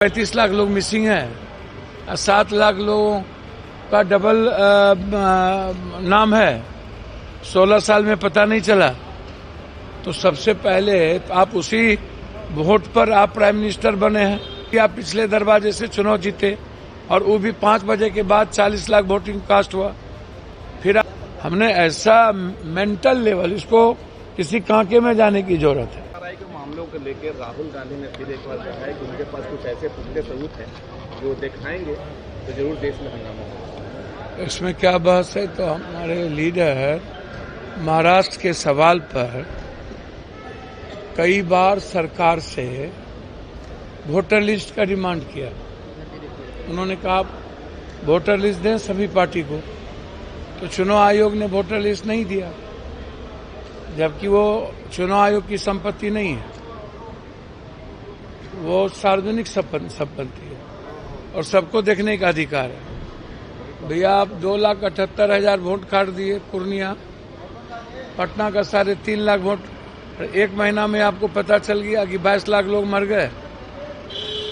35 लाख लोग मिसिंग हैं, 7 लाख लोगों का डबल नाम है, 16 साल में पता नहीं चला। तो सबसे पहले आप उसी वोट पर आप प्राइम मिनिस्टर बने हैं कि आप पिछले दरवाजे से चुनाव जीते और वो भी 5 बजे के बाद 40 लाख वोटिंग कास्ट हुआ। फिर हमने ऐसा मेंटल लेवल, इसको किसी कांके में जाने की जरूरत है। के मामलों को लेकर राहुल गांधी ने फिर एक बार कहा है कि उनके पास कुछ ऐसे पुख्ते सबूत हैं जो दिखाएंगे तो जरूर देश में हंगामा होगा। इसमें क्या बहस है? तो हमारे लीडर महाराष्ट्र के सवाल पर कई बार सरकार से वोटर लिस्ट का डिमांड किया। उन्होंने कहा वोटर लिस्ट दें सभी पार्टी को, तो चुनाव आयोग ने वोटर लिस्ट नहीं दिया, जबकि वो चुनाव आयोग की संपत्ति नहीं है, वो सार्वजनिक संपत्ति है और सबको देखने का अधिकार है। भैया आप 2,78,000 वोट काट दिए पूर्णिया, पटना का 3.5 लाख वोट, एक महीना में आपको पता चल गया कि 22 लाख लोग मर गए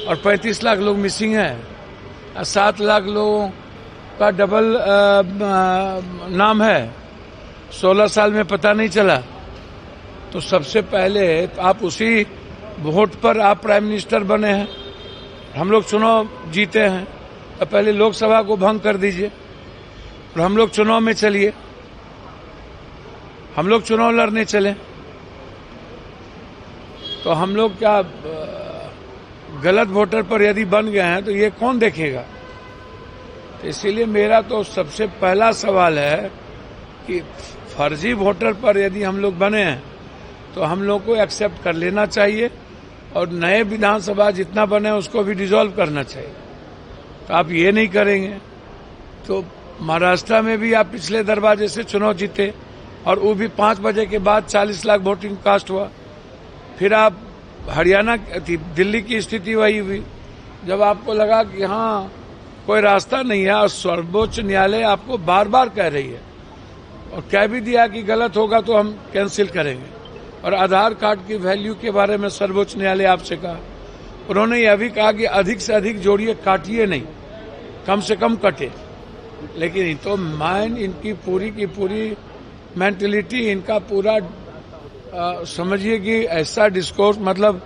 और 35 लाख लोग मिसिंग हैं, 7 लाख लोगों का डबल नाम है, 16 साल में पता नहीं चला। तो सबसे पहले आप उसी वोट पर आप प्राइम मिनिस्टर बने हैं, हम लोग चुनाव जीते हैं, तो पहले लोकसभा को भंग कर दीजिए और हम लोग चुनाव में चलिए, हम लोग चुनाव लड़ने चले। तो हम लोग क्या गलत वोटर पर यदि बन गए हैं तो ये कौन देखेगा? तो इसीलिए मेरा तो सबसे पहला सवाल है कि फर्जी वोटर पर यदि हम लोग बने हैं तो हम लोग को एक्सेप्ट कर लेना चाहिए और नए विधानसभा जितना बने उसको भी डिसॉल्व करना चाहिए। तो आप ये नहीं करेंगे तो महाराष्ट्र में भी आप पिछले दरवाजे से चुनाव जीते और वो भी 5 बजे के बाद 40 लाख वोटिंग कास्ट हुआ। फिर आप हरियाणा, दिल्ली की स्थिति वही हुई, जब आपको लगा कि हाँ कोई रास्ता नहीं है और सर्वोच्च न्यायालय आपको बार बार कह रही है और कह भी दिया कि गलत होगा तो हम कैंसिल करेंगे। और आधार कार्ड की वैल्यू के बारे में सर्वोच्च न्यायालय आपसे कहा, उन्होंने यह भी कहा कि अधिक से अधिक जोड़िए, काटिए नहीं, कम से कम कटे। लेकिन तो माइंड इनकी पूरी की पूरी मेंटलिटी, इनका पूरा समझिए कि ऐसा डिस्कोर्स, मतलब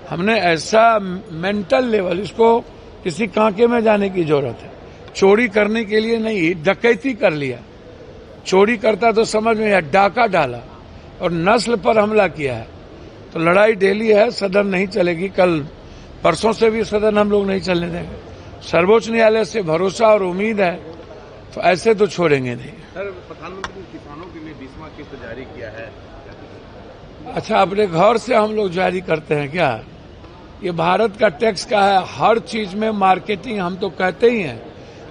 हमने ऐसा मेंटल लेवल, इसको किसी कांके में जाने की जरूरत है। चोरी करने के लिए नहीं, डकैती कर लिया, चोरी करता तो समझ में आया, डाका डाला और नस्ल पर हमला किया है। तो लड़ाई डेली है, सदन नहीं चलेगी, कल परसों से भी सदन हम लोग नहीं चलने देंगे। सर्वोच्च न्यायालय से भरोसा और उम्मीद है, तो ऐसे तो छोड़ेंगे नहीं। सर, प्रधानमंत्री ने किसानों के लिए 20वां किस्त जारी किया है। अच्छा, अपने घर से हम लोग जारी करते हैं क्या? ये भारत का टैक्स का है, हर चीज में मार्केटिंग हम तो कहते ही हैं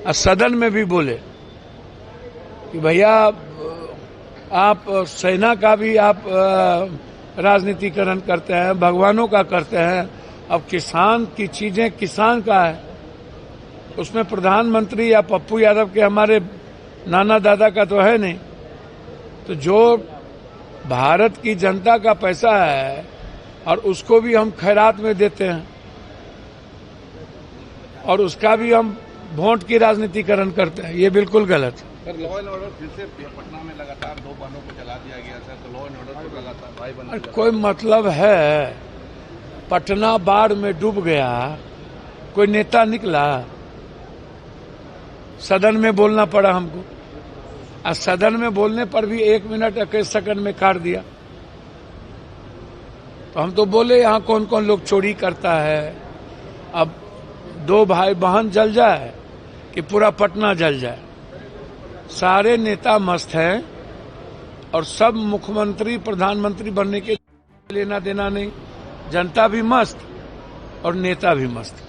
और सदन में भी बोले कि भैया आप सेना का भी आप राजनीतिकरण करते हैं, भगवानों का करते हैं, अब किसान की चीजें किसान का है, उसमें प्रधानमंत्री या पप्पू यादव के हमारे नाना दादा का तो है नहीं। तो जो भारत की जनता का पैसा है और उसको भी हम खैरात में देते हैं और उसका भी हम वोट की राजनीतिकरण करते हैं, ये बिल्कुल गलत है। सर, लॉ एंड ऑर्डर फिर से पटना में लगातार 2 वाहनों को जला दिया गया सर, तो लॉ एंड ऑर्डर तो लगातार भाई बन। कोई मतलब है? पटना बाढ़ में डूब गया, कोई नेता निकला? सदन में बोलना पड़ा हमको और सदन में बोलने पर भी 1 मिनट 21 सेकंड में काट दिया। तो हम तो बोले यहाँ कौन कौन लोग चोरी करता है, अब 2 भाई बहन जल जाए कि पूरा पटना जल जाए। सारे नेता मस्त हैं और सब मुख्यमंत्री प्रधानमंत्री बनने के लेना देना नहीं, जनता भी मस्त और नेता भी मस्त।